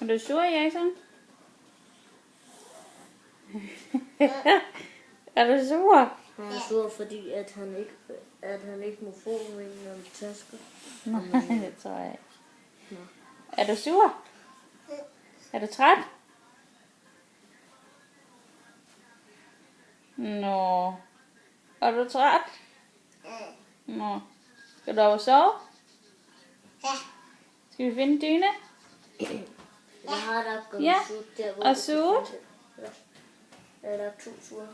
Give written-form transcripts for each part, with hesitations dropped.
Er du sur, Jason? Er du sur? Han er sur, fordi at han ikke må få mine tasker. Nej, det tror jeg ikke. Nå. Er du sur? Er du træt? Nå. Er du træt? Nå. Skal du over sove? Ja. Skal vi finde en dyne? Jeg har lagt en Ja, sut der, hvor og du sut. kan finde det. Ja. Jeg har lagt 2 sutter.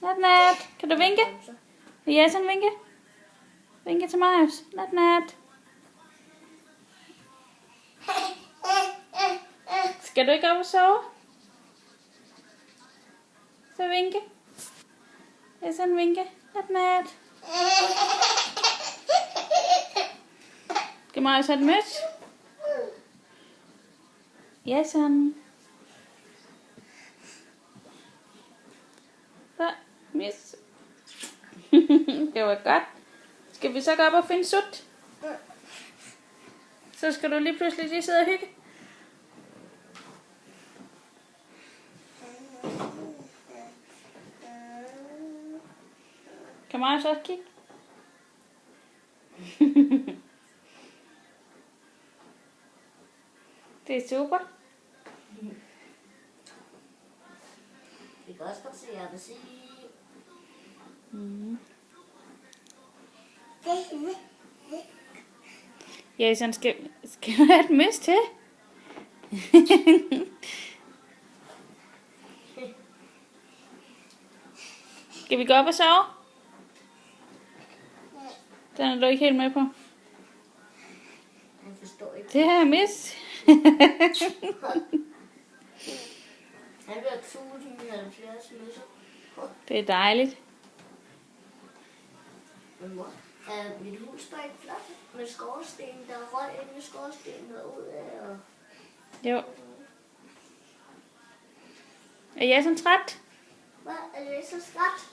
Nat, nat. Kan du vinke? Vil Jason vinke? Vinke til mig også. Nat, nat. Skal du ikke op og sove? Så vinke. Jason vinke. Nat, nat. Skal mig også have et møs? Jason. Så, mis. Det var godt. Skal vi så gå op og finde sut? Så skal du lige pludselig lige sidde og hygge. Kan mig så også kigge? Det er super. Vi kan også godt se, at jeg vil se. Jason, skal du have et møs til? Skal vi gå op og sove? Den er du ikke helt med på. Han forstår ikke. Det her mis. Han bliver 1070 meter. Det er dejligt. Men mor, er mit hus der ikke flot? Med skorsten, der er røg ind i skorstenen og ud af. Og... Jo. Er Jason træt? Hvad? Er det så skræt?